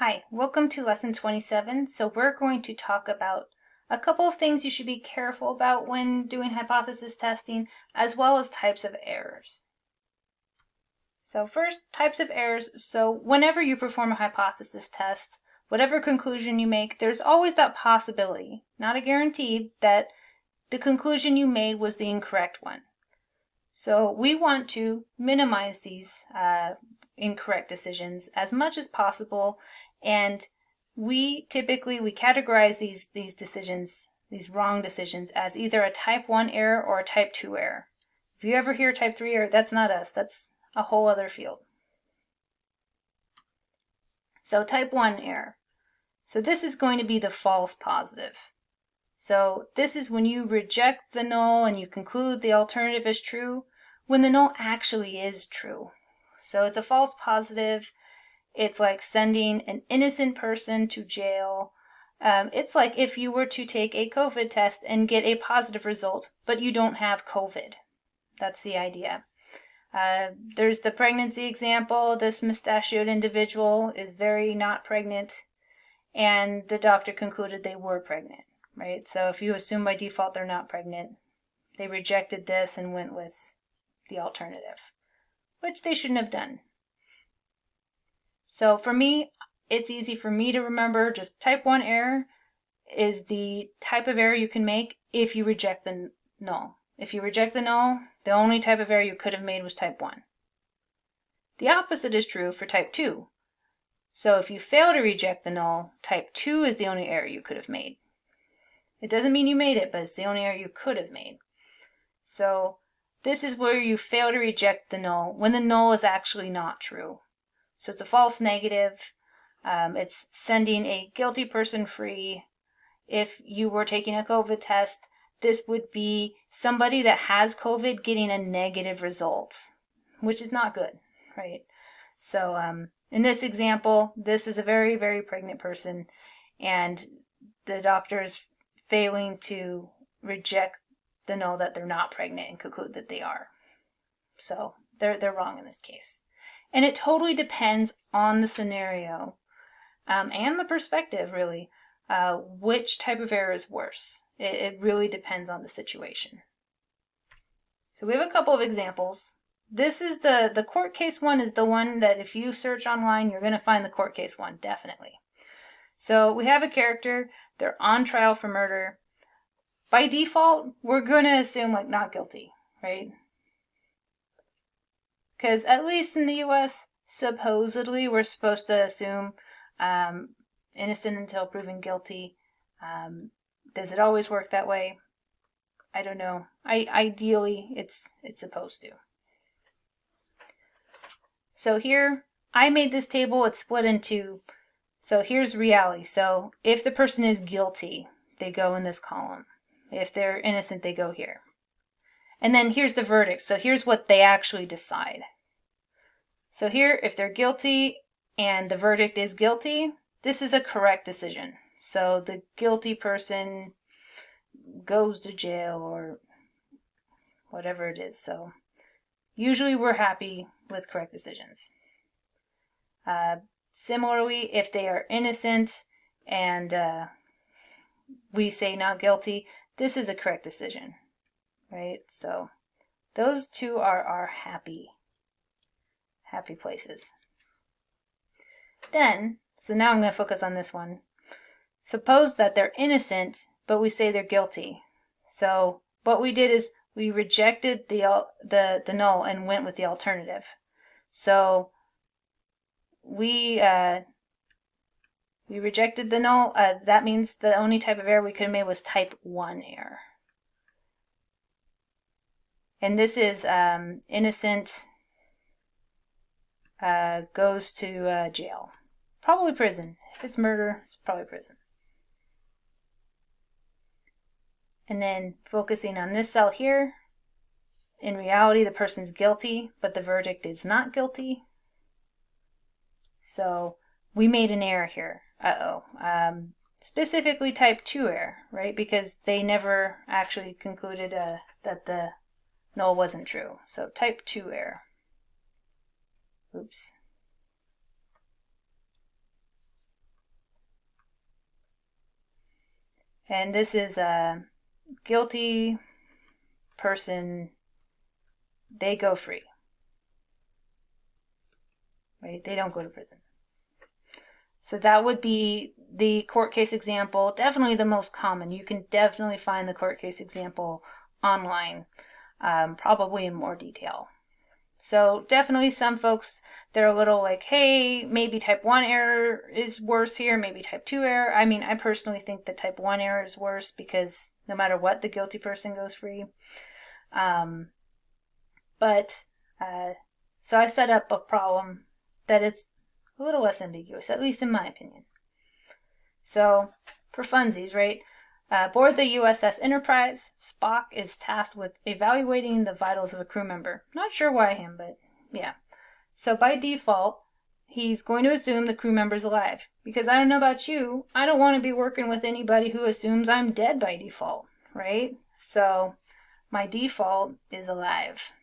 Hi, welcome to lesson 27. So we're going to talk about a couple of things you should be careful about when doing hypothesis testing, as well as types of errors. So first, types of errors. So whenever you perform a hypothesis test, whatever conclusion you make, there's always that possibility, not a guarantee, that the conclusion you made was the incorrect one. So we want to minimize these incorrect decisions as much as possible, and we categorize these decisions, these wrong decisions, as either a type 1 error or a type 2 error. If you ever hear type 3 error, that's not us, that's a whole other field. So type 1 error. So this is going to be the false positive. So this is when you reject the null and you conclude the alternative is true, when the null actually is true. So it's a false positive. It's like sending an innocent person to jail. It's like if you were to take a COVID test and get a positive result, but you don't have COVID. That's the idea. There's the pregnancy example. This mustachioed individual is very not pregnant, and the doctor concluded they were pregnant. Right? So if you assume by default they're not pregnant, they rejected this and went with the alternative, which they shouldn't have done. So for me, it's easy for me to remember just type 1 error is the type of error you can make if you reject the null. If you reject the null, the only type of error you could have made was type 1. The opposite is true for type 2. So if you fail to reject the null, type 2 is the only error you could have made. It doesn't mean you made it, but it's the only error you could have made. So this is where you fail to reject the null when the null is actually not true. So it's a false negative. It's sending a guilty person free. If you were taking a COVID test, this would be somebody that has COVID getting a negative result, which is not good, right? So in this example, this is a very, very pregnant person, and the doctor is failing to reject the null that they're not pregnant and conclude that they are. So they're wrong in this case. And it totally depends on the scenario and the perspective, really, which type of error is worse. It really depends on the situation. So we have a couple of examples. This is the court case one is the one that if you search online, you're going to find the court case one, definitely. So we have a character, they're on trial for murder. By default, we're going to assume like not guilty, right? Because at least in the US, supposedly we're supposed to assume innocent until proven guilty. Does it always work that way? I don't know. Ideally, it's supposed to. So here, I made this table. It's split into, so here's reality. So if the person is guilty, they go in this column. If they're innocent, they go here. And then here's the verdict. So here's what they actually decide. So here, if they're guilty and the verdict is guilty, this is a correct decision. So the guilty person goes to jail or whatever it is. So usually we're happy with correct decisions. Similarly, if they are innocent and we say not guilty, this is a correct decision, right? So those two are our happy places. Then, so now I'm going to focus on this one. Suppose that they're innocent, but we say they're guilty. So what we did is we rejected the null and went with the alternative. So we rejected the null. That means the only type of error we could have made was type 1 error. And this is innocent goes to jail. Probably prison. If it's murder, it's probably prison. And then focusing on this cell here, in reality the person's guilty, but the verdict is not guilty. So we made an error here. Specifically type 2 error, right? Because they never actually concluded that the null wasn't true. So type 2 error. Oops. And this is a guilty person, they go free. Right? They don't go to prison. So that would be the court case example, definitely the most common. You can definitely find the court case example online, probably in more detail. So definitely some folks, they're a little like, hey, maybe type 1 error is worse here, maybe type 2 error. I mean, I personally think that type 1 error is worse because no matter what, the guilty person goes free. So I set up a problem that it's a little less ambiguous, at least in my opinion. So, for funsies, right? Aboard the USS Enterprise, Spock is tasked with evaluating the vitals of a crew member. Not sure why him, but yeah. So by default, he's going to assume the crew member's alive. Because I don't know about you, I don't want to be working with anybody who assumes I'm dead by default, right? So my default is alive,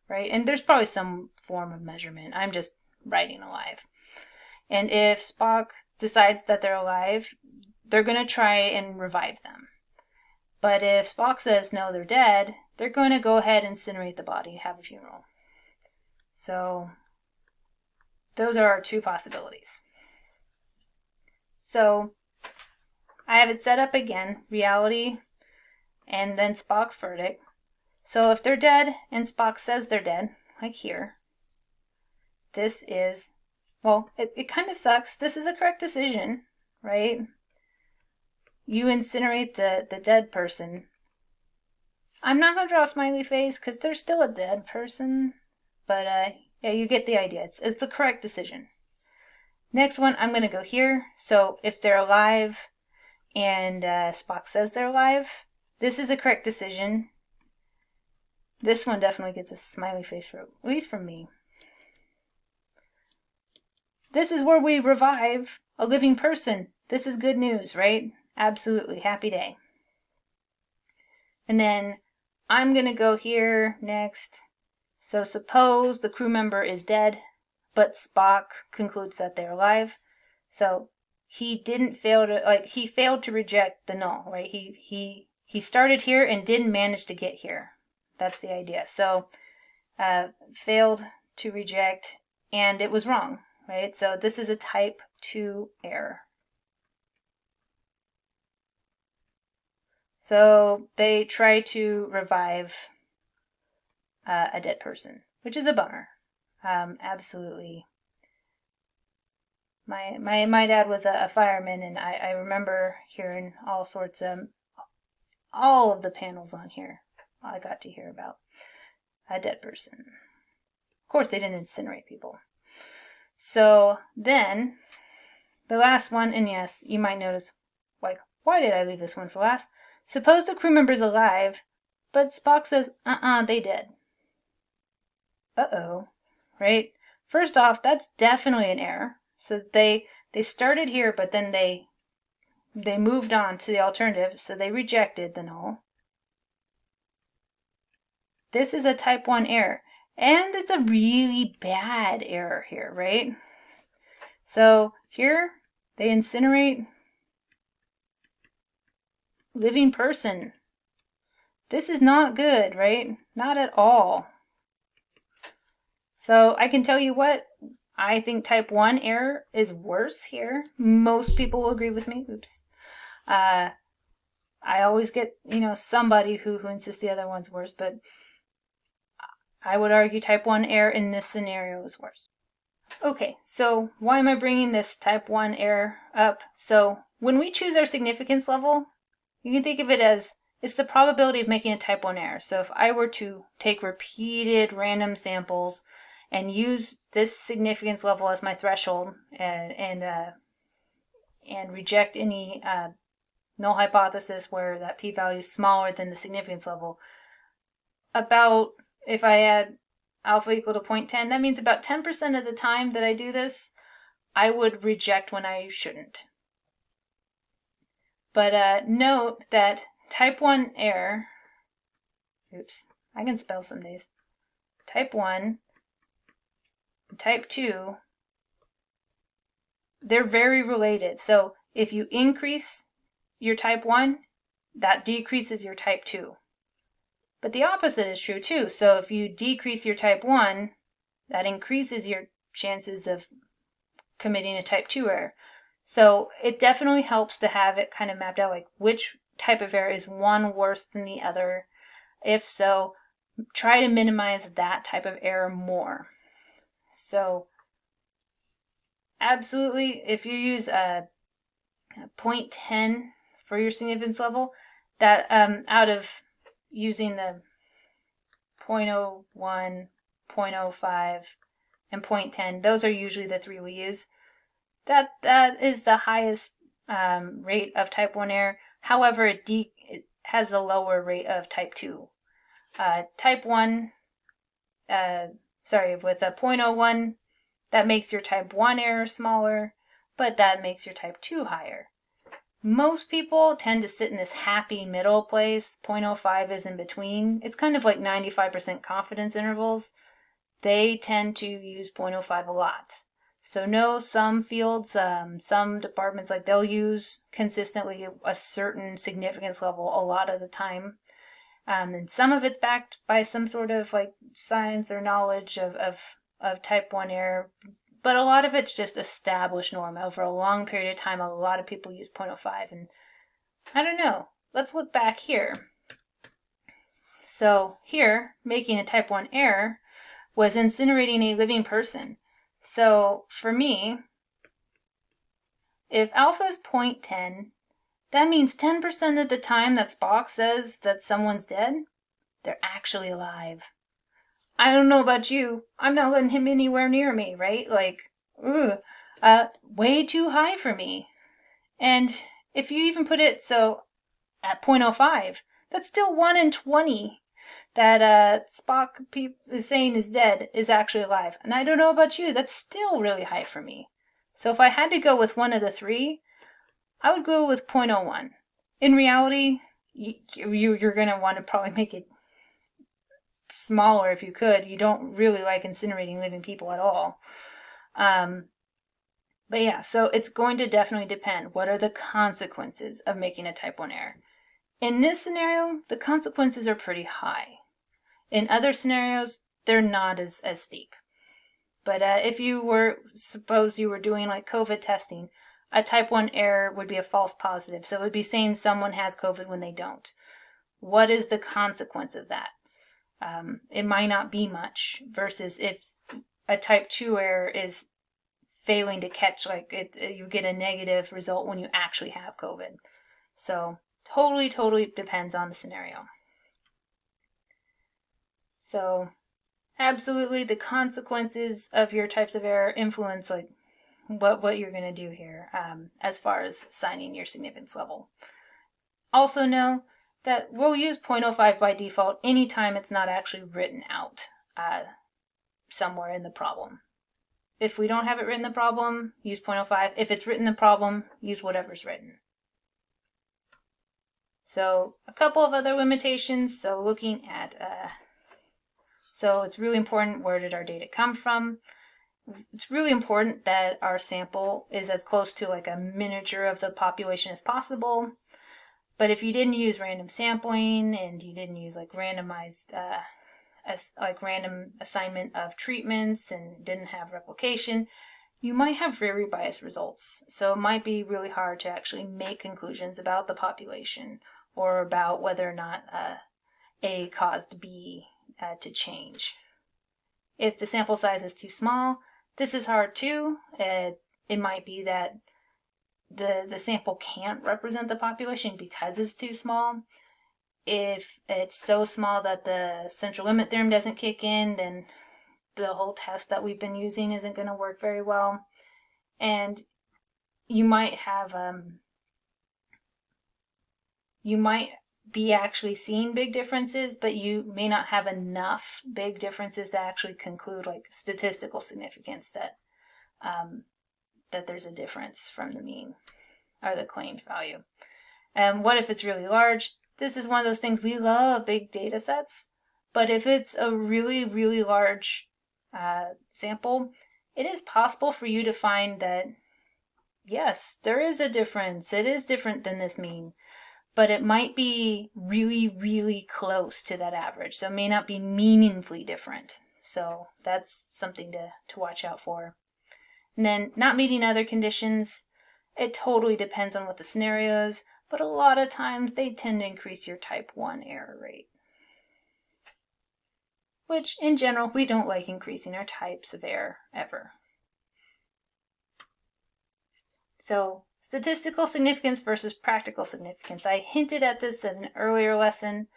right? And there's probably some form of measurement. I'm just writing alive. And if Spock decides that they're alive, they're going to try and revive them. But if Spock says no, they're dead, they're going to go ahead and incinerate the body, have a funeral. So those are our two possibilities. So I have it set up again, reality, and then Spock's verdict. So if they're dead and Spock says they're dead, like here, this is, well, it kind of sucks. This is a correct decision, right? You incinerate the dead person. I'm not going to draw a smiley face because they're still a dead person. But yeah, you get the idea. It's a correct decision. Next one, I'm going to go here. So if they're alive and Spock says they're alive, this is a correct decision. This one definitely gets a smiley face, at least from me. This is where we revive a living person. This is good news, right? Absolutely. Happy day. And then I'm going to go here next. So suppose the crew member is dead, but Spock concludes that they're alive. So he failed to reject the null, right? He started here and didn't manage to get here. That's the idea. So failed to reject, and it was wrong, right? So this is a type 2 error. So they try to revive a dead person, which is a bummer. Absolutely. My dad was a fireman, and I remember hearing all of the panels on here. I got to hear about a dead person. Of course, they didn't incinerate people. So then, the last one, and yes, you might notice, like, why did I leave this one for last? Suppose the crew member's alive, but Spock says, they dead. Uh-oh, right? First off, that's definitely an error. So they started here, but then they moved on to the alternative, so they rejected the null. This is a type 1 error, and it's a really bad error here, right? So here, they incinerate living person. This is not good, right? Not at all. So I can tell you what, I think type 1 error is worse here. Most people will agree with me. Oops. I always get, somebody who insists the other one's worse, but I would argue type 1 error in this scenario is worse. Okay, so why am I bringing this type 1 error up? So when we choose our significance level, you can think of it as it's the probability of making a type 1 error. So if I were to take repeated random samples and use this significance level as my threshold and reject any null hypothesis where that p-value is smaller than the significance level, about, if I add alpha equal to 0.10, that means about 10% of the time that I do this, I would reject when I shouldn't. But note that type 1 error, oops, I can spell some days, type 1, type 2, they're very related. So if you increase your type 1, that decreases your type 2. But the opposite is true too. So if you decrease your type 1, that increases your chances of committing a type 2 error. So it definitely helps to have it kind of mapped out, like which type of error is one worse than the other. If so, try to minimize that type of error more. So absolutely, if you use a 0.10 for your significance level, that out of using the 0.01, 0.05, and 0.10, those are usually the three we use. That is the highest rate of type 1 error. However, it has a lower rate of type 2. Type 1, with a 0.01, that makes your type 1 error smaller, but that makes your type 2 higher. Most people tend to sit in this happy middle place. 0.05 is in between. It's kind of like 95% confidence intervals. They tend to use 0.05 a lot. So no, some fields, some departments, like they'll use consistently a certain significance level a lot of the time. And some of it's backed by some sort of like science or knowledge of type 1 error. But a lot of it's just established norm. Over a long period of time, a lot of people use 0.05. And I don't know. Let's look back here. So here, making a type 1 error was incinerating a living person. So for me, if alpha is 0.10, that means 10% of the time that Spock says that someone's dead, they're actually alive. I don't know about you. I'm not letting him anywhere near me, right? Like, way too high for me. And if you even put it so at 0.05, that's still 1 in 20 that Spock is saying is dead is actually alive. And I don't know about you, that's still really high for me. So if I had to go with one of the three, I would go with 0.01. In reality, you're going to want to probably make it smaller if you could. You don't really like incinerating living people at all. But yeah, so it's going to definitely depend. What are the consequences of making a type 1 error? In this scenario, the consequences are pretty high. In other scenarios, they're not as steep. But if suppose you were doing like COVID testing, a type 1 error would be a false positive. So it would be saying someone has COVID when they don't. What is the consequence of that? It might not be much, versus if a type 2 error is failing to catch, you get a negative result when you actually have COVID. So totally depends on the scenario. So absolutely, the consequences of your types of error influence like what you're going to do here as far as assigning your significance level. Also know that we'll use 0.05 by default anytime it's not actually written out somewhere in the problem. If we don't have it written in the problem, use 0.05. If it's written in the problem, use whatever's written. So a couple of other limitations. So looking at, so it's really important, where did our data come from? It's really important that our sample is as close to like a miniature of the population as possible. But if you didn't use random sampling and you didn't use like randomized, random assignment of treatments and didn't have replication, you might have very biased results. So it might be really hard to actually make conclusions about the population or about whether or not A caused B to change. If the sample size is too small, this is hard too. It might be that the sample can't represent the population because it's too small. If it's so small that the central limit theorem doesn't kick in, then the whole test that we've been using isn't going to work very well. And you might have, you might be actually seeing big differences, but you may not have enough big differences to actually conclude like statistical significance that there's a difference from the mean or the claimed value. And what if it's really large? This is one of those things, we love big data sets, but if it's a really, really large sample, it is possible for you to find that yes, there is a difference. It is different than this mean, but it might be really, really close to that average. So it may not be meaningfully different. So that's something to watch out for. And then not meeting other conditions, it totally depends on what the scenario is, but a lot of times they tend to increase your type 1 error rate. Which, in general, we don't like increasing our types of error ever. So, statistical significance versus practical significance. I hinted at this in an earlier lesson.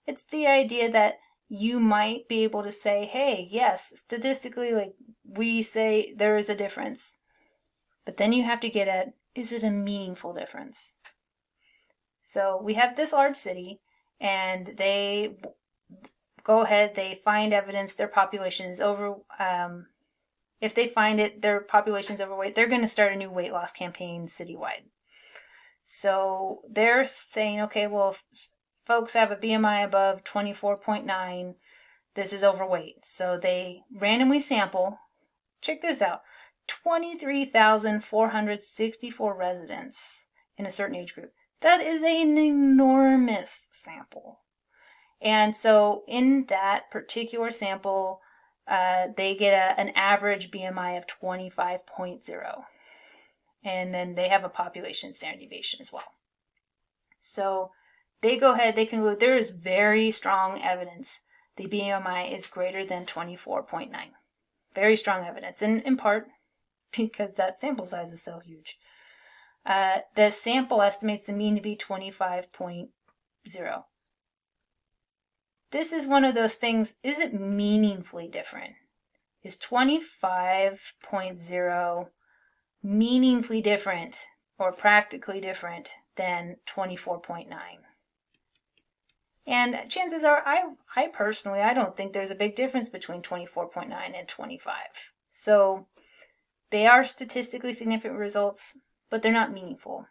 It's the idea that you might be able to say, hey, yes, statistically, like we say there is a difference. But then you have to get at, is it a meaningful difference? So we have this large city, and they go ahead, they find evidence their population is over. If they find it, their population's overweight, they're going to start a new weight loss campaign citywide. So they're saying, okay, well, if folks have a BMI above 24.9, this is overweight. So they randomly sample, check this out, 23,464 residents in a certain age group. That is an enormous sample. And so in that particular sample, they get an average BMI of 25.0. And then they have a population standard deviation as well. So they go ahead, they conclude there is very strong evidence the BMI is greater than 24.9. Very strong evidence, and in part because that sample size is so huge. The sample estimates the mean to be 25.0. This is one of those things, is it meaningfully different? Is 25.0 meaningfully different or practically different than 24.9? And chances are, I personally, I don't think there's a big difference between 24.9 and 25. So they are statistically significant results, but they're not meaningful.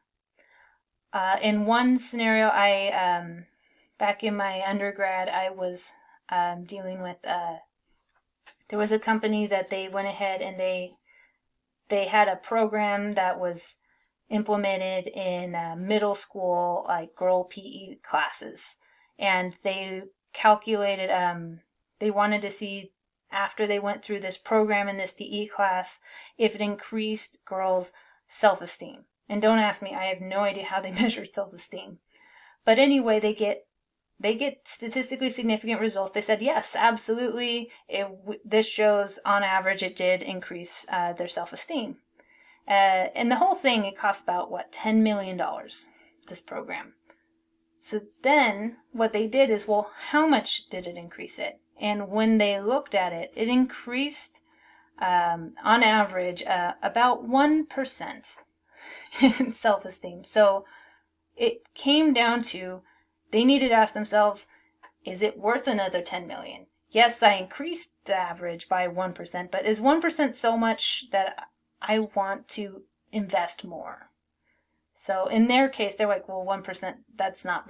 In one scenario, back in my undergrad, I was dealing with, there was a company that they went ahead and they had a program that was implemented in middle school, like girl PE classes. And they calculated, they wanted to see after they went through this program in this PE class, if it increased girls' self-esteem. And don't ask me, I have no idea how they measured self-esteem. But anyway, they get statistically significant results. They said, yes, absolutely, this shows on average it did increase their self-esteem. And the whole thing, it cost about, $10 million, this program. So then what they did is, well, how much did it increase it? And when they looked at it, it increased on average about 1% in self-esteem. So it came down to they needed to ask themselves, is it worth another 10 million? Yes, I increased the average by 1%, but is 1% so much that I want to invest more? So in their case, they're like, well, 1%, that's not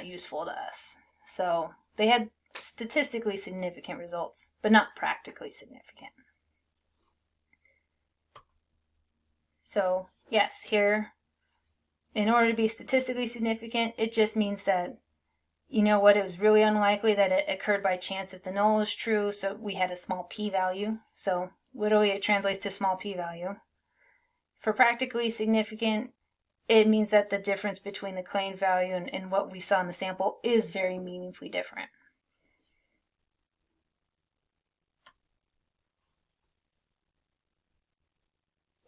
useful to us. So they had statistically significant results, but not practically significant. So yes, here, in order to be statistically significant, it just means that, you know what, it was really unlikely that it occurred by chance if the null is true, so we had a small p-value. So literally it translates to small p-value. For practically significant, it means that the difference between the claimed value and what we saw in the sample is very meaningfully different.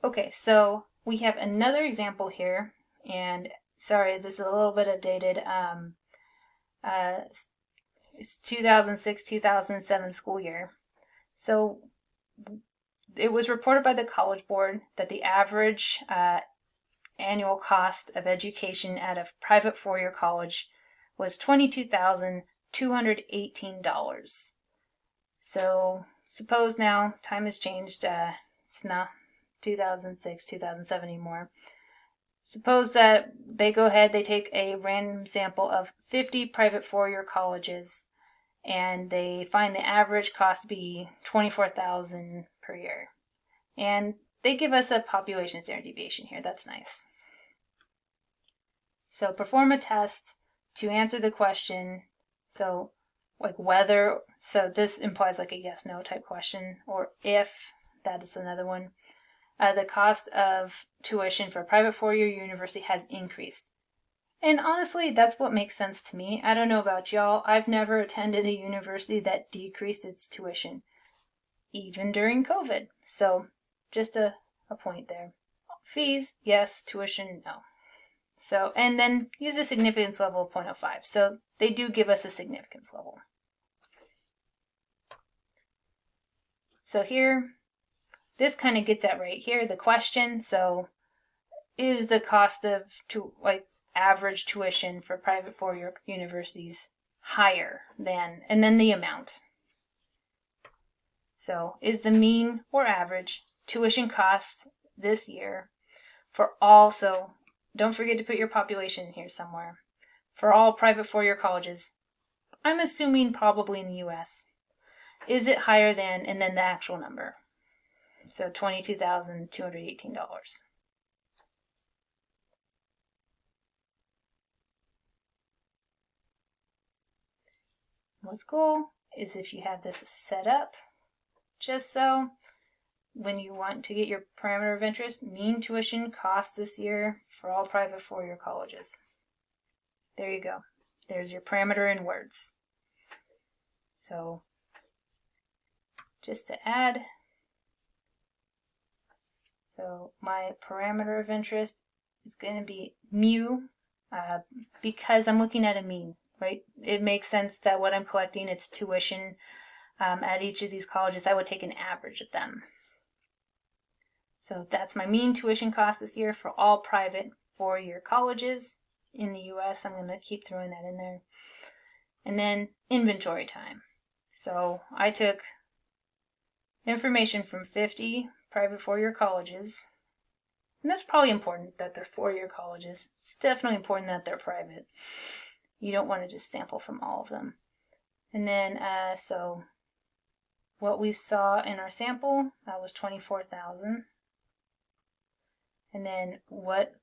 Okay, so we have another example here, and sorry, this is a little bit outdated. It's 2006-2007 school year. So it was reported by the College Board that the average annual cost of education at a private four-year college was $22,218. So suppose now time has changed. It's not 2006, 2007 anymore. Suppose that they go ahead, they take a random sample of 50 private four-year colleges, and they find the average cost to be $24,000 per year. And they give us a population standard deviation here. That's nice. So perform a test to answer the question. So like whether, so this implies like a yes/no type question, or if, that is another one. The cost of tuition for a private four-year university has increased. And honestly, that's what makes sense to me. I don't know about y'all. I've never attended a university that decreased its tuition, even during COVID. So just a point there. Fees, yes. Tuition, no. So, and then use a significance level of 0.05. So they do give us a significance level. So here, this kind of gets at right here, the question. So is the cost of average tuition for private four-year universities higher than, and then the amount. So is the mean or average tuition costs this year for all, so don't forget to put your population in here somewhere, for all private four-year colleges, I'm assuming probably in the US, is it higher than, and then the actual number? So $22,218. What's cool is if you have this set up just so when you want to get your parameter of interest, mean tuition cost this year for all private four-year colleges. There you go. There's your parameter in words. So just to add, so my parameter of interest is going to be mu because I'm looking at a mean, right? It makes sense that what I'm collecting, it's tuition at each of these colleges. I would take an average of them. So that's my mean tuition cost this year for all private four-year colleges in the US. I'm going to keep throwing that in there. And then inventory time. So I took information from 50 private four-year colleges. And that's probably important that they're four-year colleges. It's definitely important that they're private. You don't want to just sample from all of them. And then, so what we saw in our sample, that was 24,000. And then what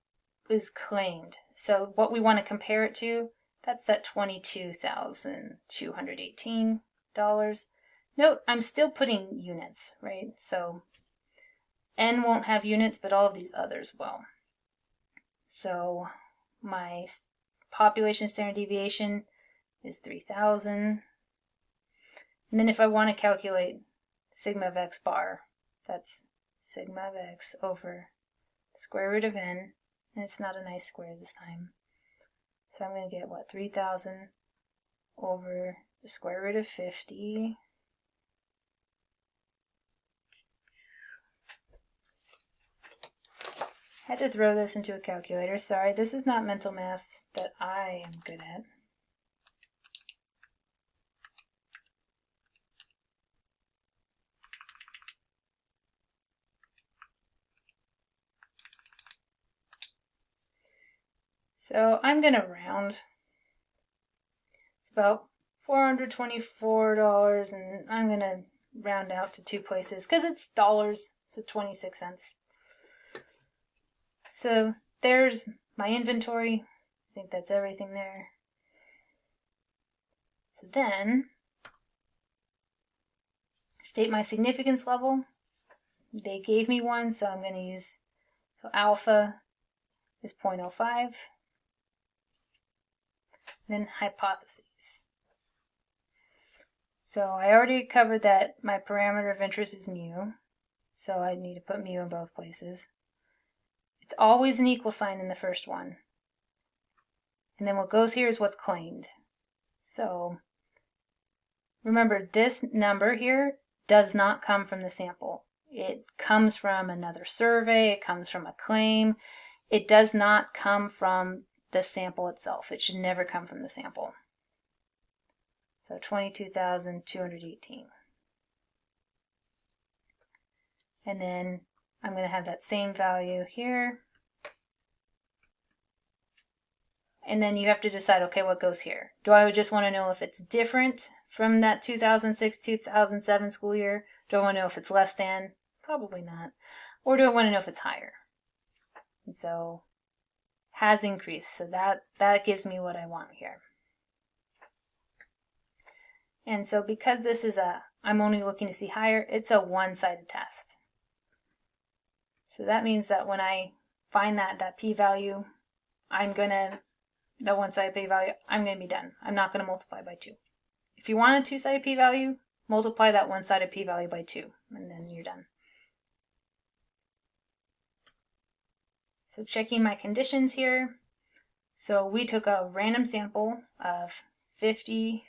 is claimed. So what we want to compare it to, that's that $22,218. Note, I'm still putting units, right? So N won't have units, but all of these others will. So my population standard deviation is 3,000. And then if I want to calculate sigma of x bar, that's sigma of x over the square root of n, and it's not a nice square this time. So I'm going to get, 3,000 over the square root of 50. Had to throw this into a calculator. Sorry, this is not mental math that I am good at. So I'm going to round. It's about $424, and I'm going to round out to two places because it's dollars, so 26 cents. So there's my inventory. I think that's everything there. So then, state my significance level. They gave me one, so I'm going to use, so alpha is 0.05. Then hypotheses. So I already covered that my parameter of interest is mu, so I need to put mu in both places. It's always an equal sign in the first one. And then what goes here is what's claimed. So remember, this number here does not come from the sample. It comes from another survey, it comes from a claim. It does not come from the sample itself. It should never come from the sample. So 22,218. And then I'm going to have that same value here. And then you have to decide, okay, what goes here? Do I just want to know if it's different from that 2006-2007 school year? Do I want to know if it's less than? Probably not. or do I want to know if it's higher? And so has increased, so that gives me what I want here. And so because this is I'm only looking to see higher, it's a one-sided test. So that means that when I find that p-value, the one-sided p-value, I'm going to be done. I'm not going to multiply by 2. If you want a two-sided p-value, multiply that one-sided p-value by 2, and then you're done. So checking my conditions here. So we took a random sample of 50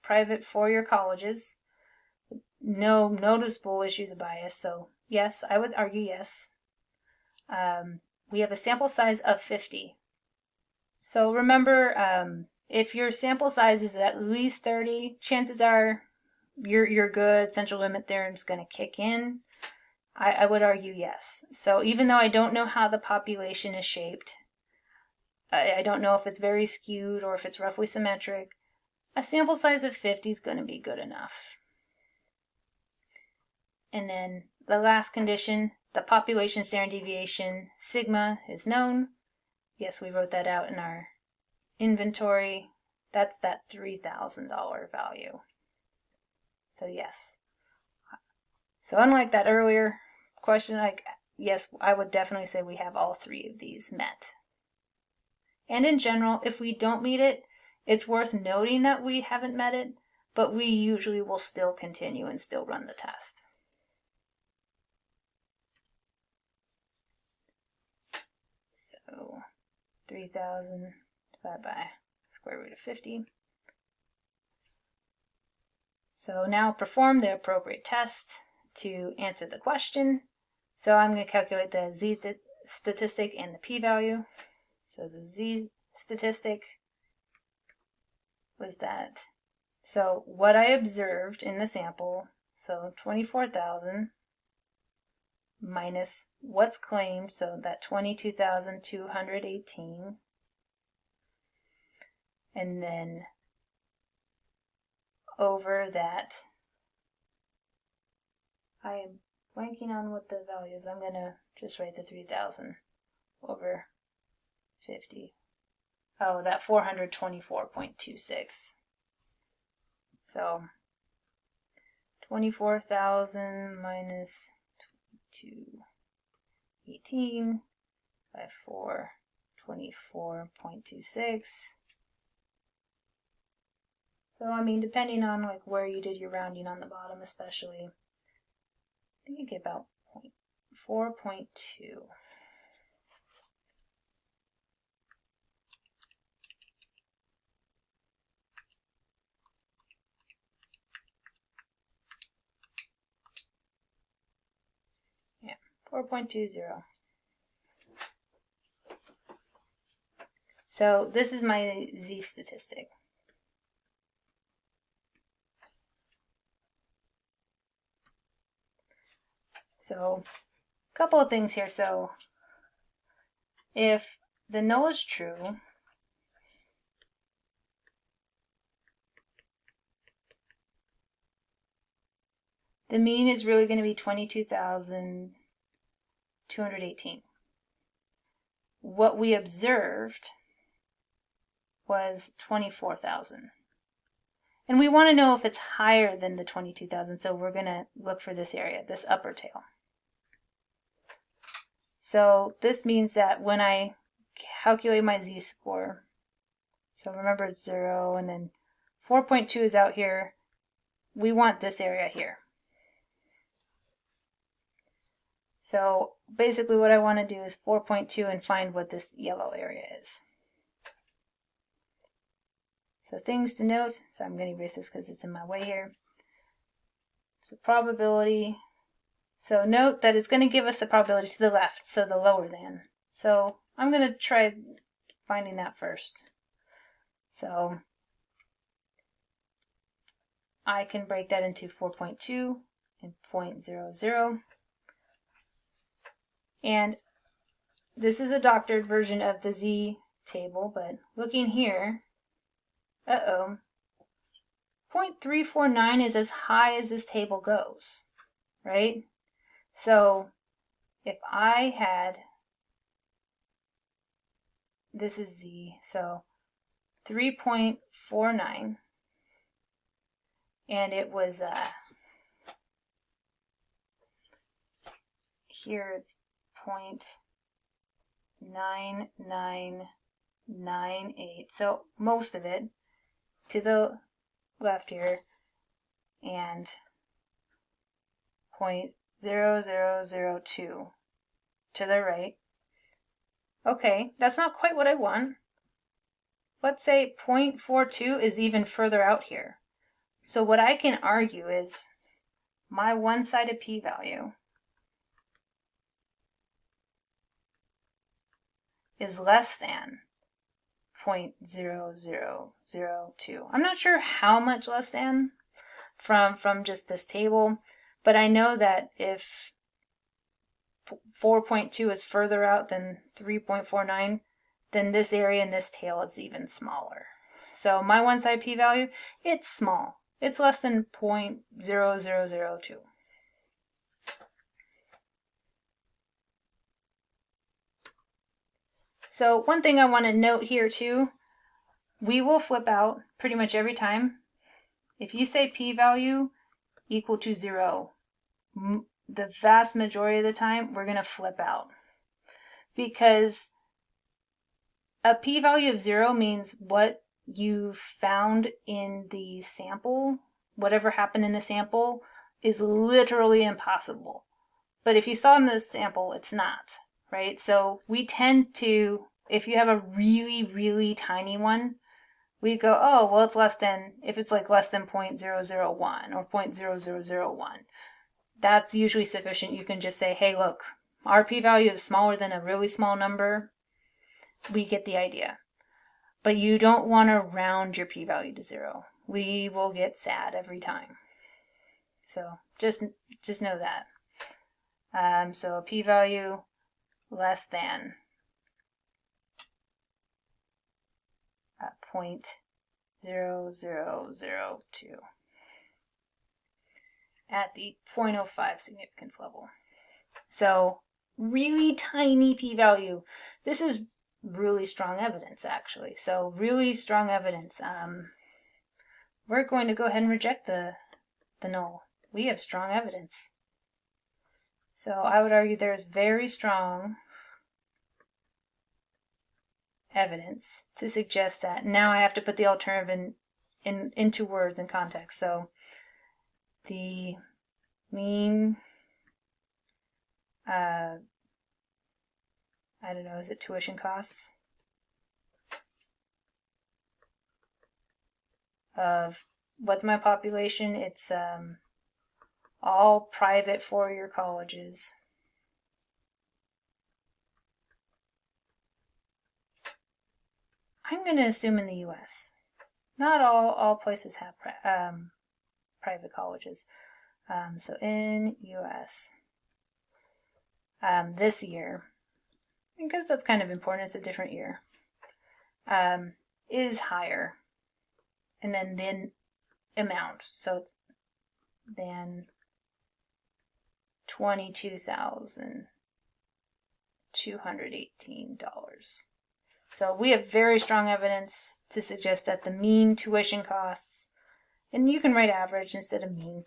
private four-year colleges. No noticeable issues of bias, so yes, I would argue yes. We have a sample size of 50. So remember, if your sample size is at least 30, chances are you're good. Central limit theorem's going to kick in. I would argue yes. So even though I don't know how the population is shaped, I don't know if it's very skewed or if it's roughly symmetric, a sample size of 50 is going to be good enough. And then the last condition, the population standard deviation, sigma, is known. Yes, we wrote that out in our inventory. That's that $3,000 value. So yes. So unlike that earlier question, yes, I would definitely say we have all three of these met. And in general, if we don't meet it, it's worth noting that we haven't met it, but we usually will still continue and still run the test. So 3,000 divided by square root of 50. So now perform the appropriate test to answer the question. So I'm going to calculate the z-statistic and the p-value. So the z-statistic was that. So what I observed in the sample, so 24,000 minus what's claimed, so that 22,218, and then over that, I am blanking on what the value is. I'm going to just write the 3,000 over 50. Oh, that 424.26. So 24,000 minus 2218 by 424.26. So I mean, depending on like where you did your rounding on the bottom, especially, I think you get about 4.2. Yeah, 4.20. So this is my z-statistic. So a couple of things here. So if the null is true, the mean is really going to be 22,218. What we observed was 24,000. And we want to know if it's higher than the 22,000, so we're going to look for this area, this upper tail. So this means that when I calculate my z-score, so remember it's 0, and then 4.2 is out here, we want this area here. So basically what I want to do is 4.2 and find what this yellow area is. So things to note, so I'm going to erase this because it's in my way here. So probability, so note that it's going to give us the probability to the left, so the lower than. So I'm going to try finding that first. So I can break that into 4.2 and 0.00. And this is a doctored version of the Z table, but looking here, 0.349 is as high as this table goes, right? So if I had, this is Z, so 3.49, and it was, here it's 0.9998, so most of it to the left here, and 0.0002 to the right. Okay, that's not quite what I want. Let's say 0.42 is even further out here. So what I can argue is my one-sided p-value is less than 0.0002. I'm not sure how much less than from just this table, but I know that if 4.2 is further out than 3.49, then this area in this tail is even smaller. So my one-side p-value, it's small. It's less than 0.0002. So one thing I want to note here too, we will flip out pretty much every time. If you say p-value equal to 0, the vast majority of the time we're going to flip out, because a p-value of 0 means what you found in the sample, whatever happened in the sample, is literally impossible. But if you saw in the sample, it's not, right? So we tend to, if you have a really, really tiny one, we go, oh, well, it's less than, if it's like less than 0.001 or 0.0001, that's usually sufficient. You can just say, hey, look, our p-value is smaller than a really small number. We get the idea. But you don't want to round your p-value to 0. We will get sad every time. So just know that. So a p-value less than 0.0002 at the 0.05 significance level. So really tiny p-value. This is really strong evidence, actually. So really strong evidence. We're going to go ahead and reject the null. We have strong evidence. So I would argue there's very strong evidence to suggest that. Now I have to put the alternative into words and context. So the mean, I don't know, is it tuition costs of, what's my population? It's all private four-year colleges. I'm going to assume in the U.S. Not all places have private colleges. So in U.S. This year, because that's kind of important, it's a different year, is higher. And then the amount, so it's than $22,218. So we have very strong evidence to suggest that the mean tuition costs, and you can write average instead of mean,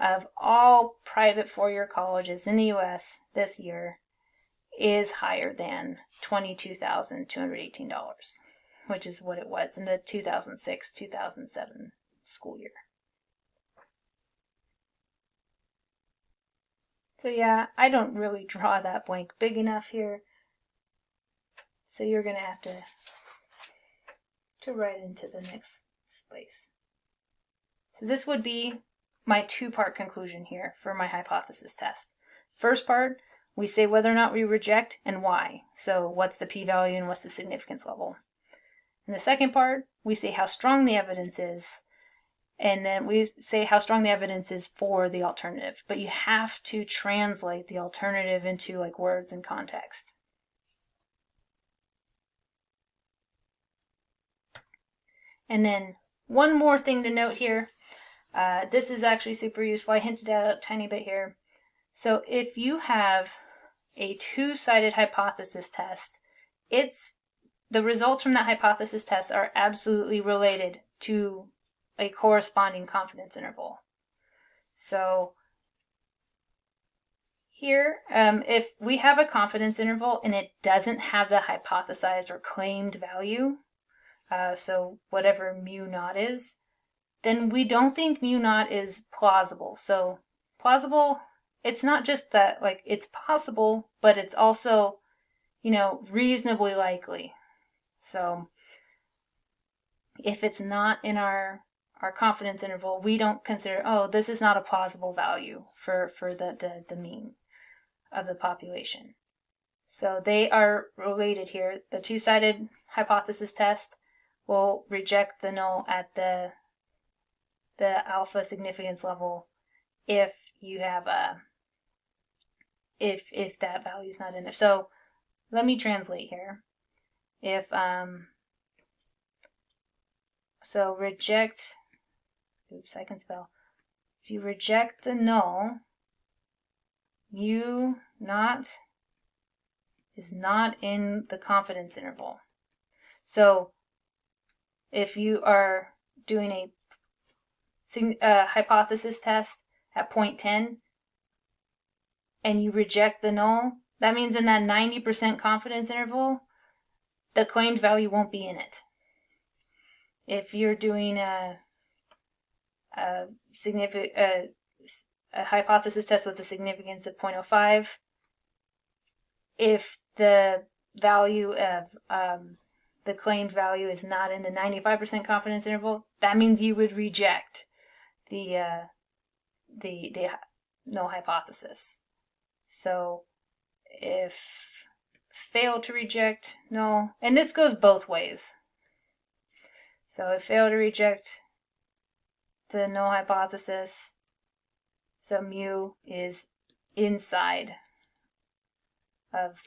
of all private four-year colleges in the U.S. this year is higher than $22,218, which is what it was in the 2006-2007 school year. So yeah, I don't really draw that blank big enough here. So you're going to have to write into the next space. So this would be my two-part conclusion here for my hypothesis test. First part, we say whether or not we reject and why. So what's the p-value and what's the significance level. In the second part, we say how strong the evidence is, and then we say how strong the evidence is for the alternative. But you have to translate the alternative into like words and context. And then one more thing to note here. This is actually super useful. I hinted at it a tiny bit here. So if you have a two-sided hypothesis test, the results from that hypothesis test are absolutely related to a corresponding confidence interval. So here, if we have a confidence interval and it doesn't have the hypothesized or claimed value, so whatever mu naught is, then we don't think mu naught is plausible. So plausible, it's not just that like it's possible, but it's also, reasonably likely. So if it's not in our confidence interval, we don't consider, this is not a plausible value for the mean of the population. So they are related here. The two-sided hypothesis test will reject the null at the alpha significance level if you have if that value is not in there. So let me translate here. If so reject, I can spell. If you reject the null, mu naught is not in the confidence interval. So if you are doing a hypothesis test at point 10 and you reject the null, that means in that 90% confidence interval, the claimed value won't be in it. If you're doing a hypothesis test with a significance of 0.05, if the value of the claimed value is not in the 95% confidence interval, that means you would reject the null hypothesis. So if fail to reject null, and this goes both ways. So if fail to reject the null hypothesis, so mu is inside of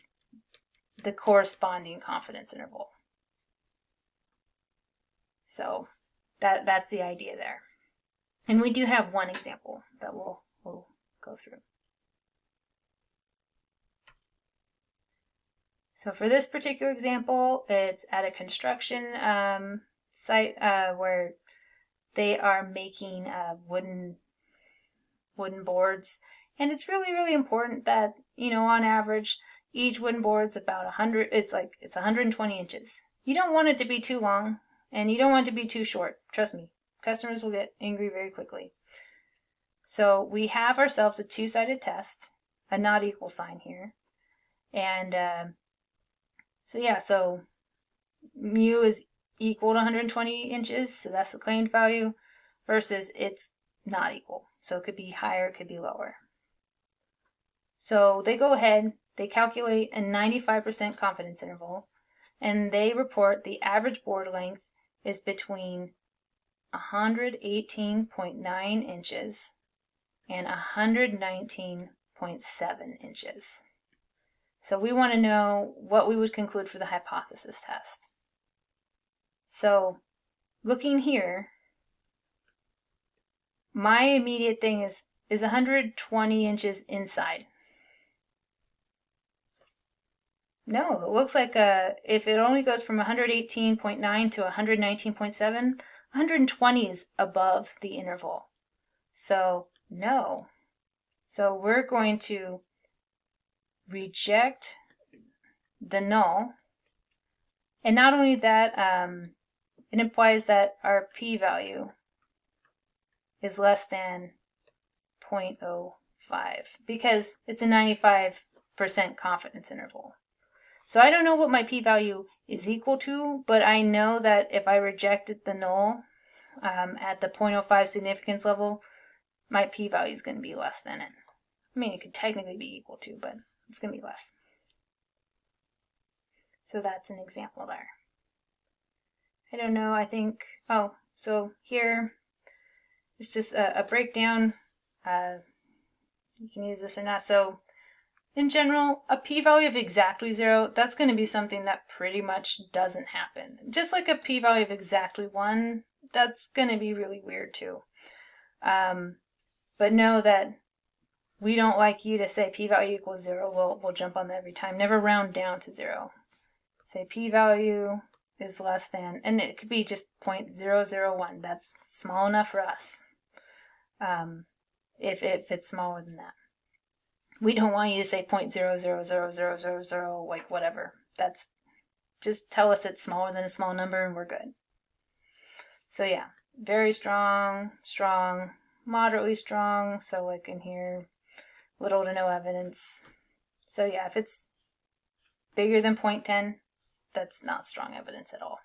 the corresponding confidence interval. So that's the idea there. And we do have one example that we'll go through. So for this particular example, it's at a construction site where they are making wooden boards, and it's really, really important that, on average, each wooden board's about 120 inches. You don't want it to be too long, and you don't want it to be too short. Trust me, customers will get angry very quickly. So we have ourselves a two-sided test, a not equal sign here, and so mu is equal to 120 inches, so that's the claimed value, versus it's not equal. So it could be higher, it could be lower. So they go ahead, they calculate a 95% confidence interval, and they report the average board length is between 118.9 inches and 119.7 inches. So we want to know what we would conclude for the hypothesis test. So looking here, my immediate thing is 120 inches inside. No, it looks like if it only goes from 118.9 to 119.7, 120 is above the interval. So no. So we're going to reject the null. And not only that, it implies that our p-value is less than 0.05 because it's a 95% confidence interval. So I don't know what my p-value is equal to, but I know that if I rejected the null at the 0.05 significance level, my p-value is going to be less than it. I mean, it could technically be equal to, but it's going to be less. So that's an example there. I don't know, I think, so here it's just a breakdown. You can use this or not. So in general, a p-value of exactly 0, that's going to be something that pretty much doesn't happen. Just like a p-value of exactly 1, that's going to be really weird too. But know that we don't like you to say p-value equals 0. We'll jump on that every time. Never round down to 0. Say p-value is less than, and it could be just 0.001. That's small enough for us. If it's smaller than that. We don't want you to say 0.000000, like whatever. That's just tell us it's smaller than a small number and we're good. So yeah, very strong, strong, moderately strong. So like in here, little to no evidence. So yeah, if it's bigger than 0.10, that's not strong evidence at all.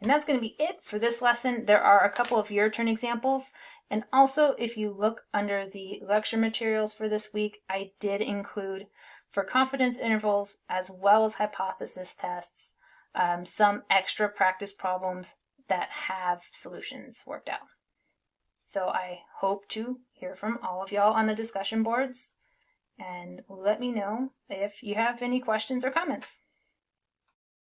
And that's going to be it for this lesson. There are a couple of your turn examples. And also, if you look under the lecture materials for this week, I did include, for confidence intervals as well as hypothesis tests, some extra practice problems that have solutions worked out. So I hope to hear from all of y'all on the discussion boards, and let me know if you have any questions or comments.